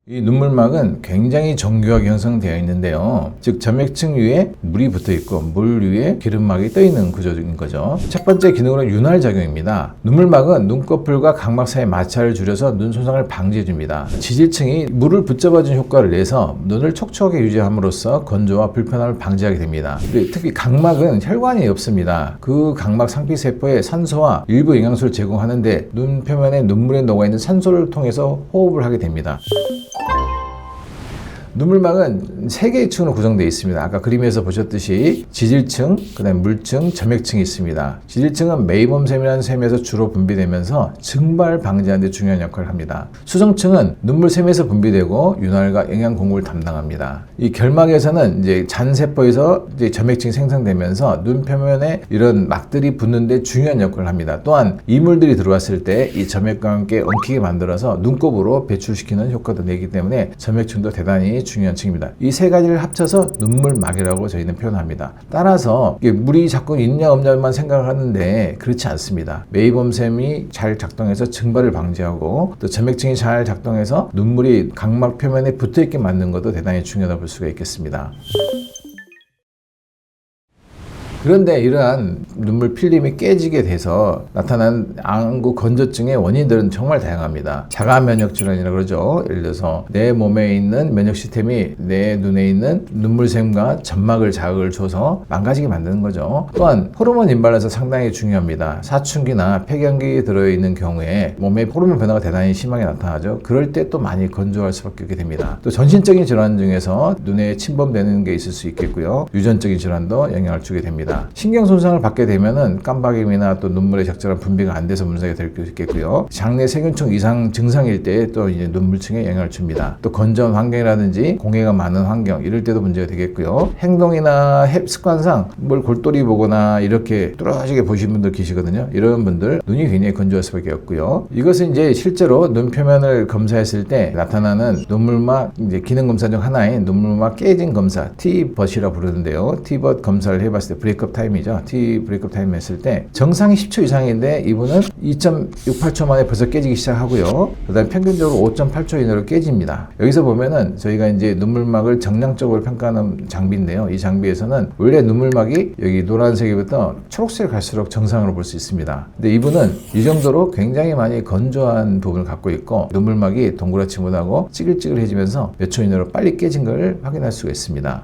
이 눈물막은 굉장히 정교하게 형성되어 있는데요. 즉 점액층 위에 물이 붙어 있고 물 위에 기름막이 떠 있는 구조인 거죠. 첫 번째 기능으로는 윤활 작용입니다. 눈물막은 눈꺼풀과 각막 사이의 마찰을 줄여서 눈 손상을 방지해 줍니다. 지질층이 물을 붙잡아준 효과를 내서 눈을 촉촉하게 유지함으로써 건조와 불편함을 방지하게 됩니다. 특히 각막은 혈관이 없습니다. 그 각막 상피세포에 산소와 일부 영양소를 제공하는데 눈 표면에 눈물에 녹아있는 산소를 통해서 호흡을 하게 됩니다. 눈물막은 3개의 층으로 구성되어 있습니다. 아까 그림에서 보셨듯이 지질층, 그 다음에 물층, 점액층이 있습니다. 지질층은 메이범샘이라는 샘에서 주로 분비되면서 증발 방지하는 데 중요한 역할을 합니다. 수정층은 눈물샘에서 분비되고 윤활과 영양 공급을 담당합니다. 이 결막에서는 이제 잔세포에서 이제 점액층이 생성되면서 눈 표면에 이런 막들이 붙는데 중요한 역할을 합니다. 또한 이물들이 들어왔을 때 이 점액과 함께 엉키게 만들어서 눈곱으로 배출시키는 효과도 내기 때문에 점액층도 대단히 중요한 층입니다. 이 세 가지를 합쳐서 눈물막이라고 저희는 표현합니다. 따라서 물이 자꾸 있냐 없냐만 생각을 하는데 그렇지 않습니다. 메이범샘이 잘 작동해서 증발을 방지하고 또 점액층이 잘 작동해서 눈물이 각막 표면에 붙어있게 만드는 것도 대단히 중요하다고 볼 수가 있겠습니다. 그런데 이러한 눈물 필름이 깨지게 돼서 나타난 안구 건조증의 원인들은 정말 다양합니다. 자가 면역 질환이라고 그러죠. 예를 들어서 내 몸에 있는 면역 시스템이 내 눈에 있는 눈물샘과 점막을 자극을 줘서 망가지게 만드는 거죠. 또한 호르몬 임발란스 상당히 중요합니다. 사춘기나 폐경기 들어있는 경우에 몸의 호르몬 변화가 대단히 심하게 나타나죠. 그럴 때 또 많이 건조할 수밖에 없게 됩니다. 또 전신적인 질환 중에서 눈에 침범되는 게 있을 수 있겠고요. 유전적인 질환도 영향을 주게 됩니다. 신경 손상을 받게 되면은 깜박임이나 또 눈물의 적절한 분비가 안 돼서 문제가 될 수 있겠고요. 장내 세균층 이상 증상일 때 또 이제 눈물층에 영향을 줍니다. 또 건조한 환경이라든지 공해가 많은 환경 이럴 때도 문제가 되겠고요. 행동이나 습관상 뭘 골똘히 보거나 이렇게 뚫어지게 보시는 분들 계시거든요. 이런 분들 눈이 굉장히 건조할 수밖에 없고요. 이것은 이제 실제로 눈 표면을 검사했을 때 나타나는 눈물막 이제 기능 검사 중 하나인 눈물막 깨진 검사 T벗이라고 부르는데요. T벗 검사를 해봤을 때 브레이크업 타임이죠. T 브레이크업 타임 했을 때 정상이 10초 이상인데 이분은 2.68초 만에 벌써 깨지기 시작하고요. 그 다음에 평균적으로 5.8초 이내로 깨집니다. 여기서 보면은 저희가 이제 눈물막을 정량적으로 평가하는 장비인데요. 이 장비에서는 원래 눈물막이 여기 노란색부터 초록색 갈수록 정상으로 볼 수 있습니다. 근데 이분은 이 정도로 굉장히 많이 건조한 부분을 갖고 있고 눈물막이 동그랗지 못하고 찌글찌글해지면서 몇 초 이내로 빨리 깨진 걸 확인할 수가 있습니다.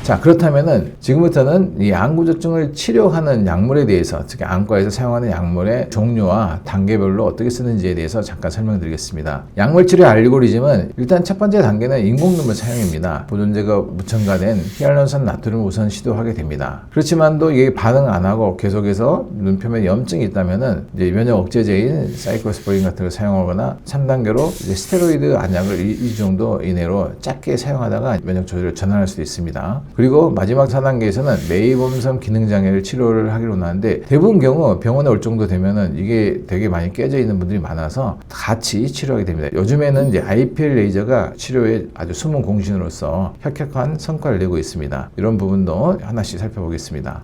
자, 그렇다면은 지금부터는 이 안구조증을 치료하는 약물에 대해서 특히 안과에서 사용하는 약물의 종류와 단계별로 어떻게 쓰는지에 대해서 잠깐 설명드리겠습니다. 약물 치료 알고리즘은 일단 첫 번째 단계는 인공눈물 사용입니다. 보존제가 무첨가된 히알루론산 나트륨을 우선 시도하게 됩니다. 그렇지만도 이게 반응 안 하고 계속해서 눈 표면에 염증이 있다면은 이제 면역 억제제인 사이클로스포린 같은 걸 사용하거나 3단계로 이제 스테로이드 안약을 2주 정도 이내로 짧게 사용하다가 면역 조절을 전환할 수도 있습니다. 그리고 마지막 4단계에서는 메이범섬 기능장애를 치료를 하기로 하는데 대부분 경우 병원에 올 정도 되면은 이게 되게 많이 깨져 있는 분들이 많아서 같이 치료하게 됩니다. 요즘에는 이제 IPL 레이저가 치료에 아주 숨은 공신으로서 혁혁한 성과를 내고 있습니다. 이런 부분도 하나씩 살펴보겠습니다.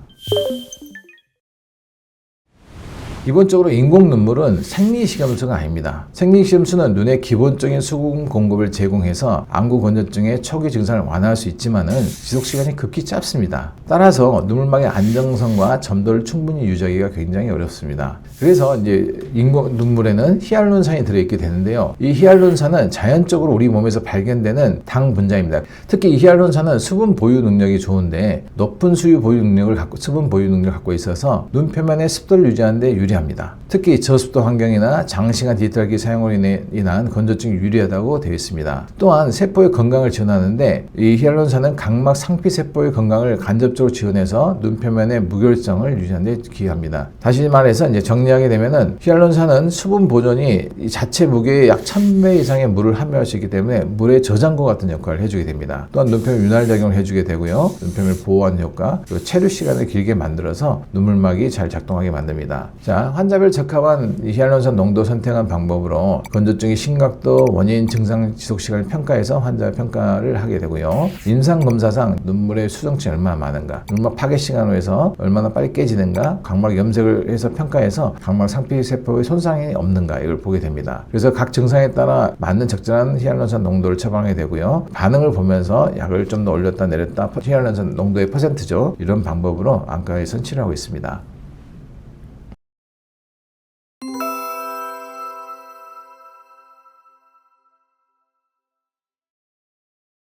기본적으로 인공 눈물은 생리식염수가 아닙니다. 생리식염수는 눈에 기본적인 수분 공급을 제공해서 안구 건조증의 초기 증상을 완화할 수 있지만은 지속 시간이 극히 짧습니다. 따라서 눈물막의 안정성과 점도를 충분히 유지하기가 굉장히 어렵습니다. 그래서 이제 인공 눈물에는 히알루론산이 들어있게 되는데요. 이 히알루론산은 자연적으로 우리 몸에서 발견되는 당 분자입니다. 특히 이 히알루론산은 수분 보유 능력이 좋은데 높은 수분 보유 능력을 갖고 있어서 눈 표면의 습도를 유지하는 데 유리합니다. 특히 저습도 환경이나 장시간 디지털기 사용으로 인한 건조증이 유리하다고 되어 있습니다. 또한 세포의 건강을 지원하는데 이 히알루론산은 각막 상피세포의 건강을 간접적으로 지원해서 눈 표면의 무결성을 유지하는 데 기여합니다. 다시 말해서 이제 정리하게 되면은 히알루론산은 수분 보존이 자체 무게의 약 1000배 이상의 물을 함유할 수 있기 때문에 물의 저장고 같은 역할을 해주게 됩니다. 또한 눈표면 윤활 작용을 해주게 되고요. 눈표면을 보호하는 효과, 그리고 체류 시간을 길게 만들어서 눈물막이 잘 작동하게 만듭니다. 자, 있습니다. 환자별 적합한 이 히알루론산 농도 선택한 방법으로 건조증의 심각도, 원인, 증상 지속 시간을 평가해서 환자 평가를 하게 되고요. 임상 검사상 눈물의 수정층이 얼마나 많은가, 눈膜파괴 시간으로 해서 얼마나 빨리 깨지는가, 각막 염색을 해서 평가해서 각막 상피 세포의 손상이 없는가 이걸 보게 됩니다. 그래서 각 증상에 따라 맞는 적절한 히알루론산 농도를 처방하게 되고요. 반응을 보면서 약을 좀 더 올렸다 내렸다, 히알루론산 농도의 퍼센트죠. 이런 방법으로 안과에서는 치료하고 있습니다.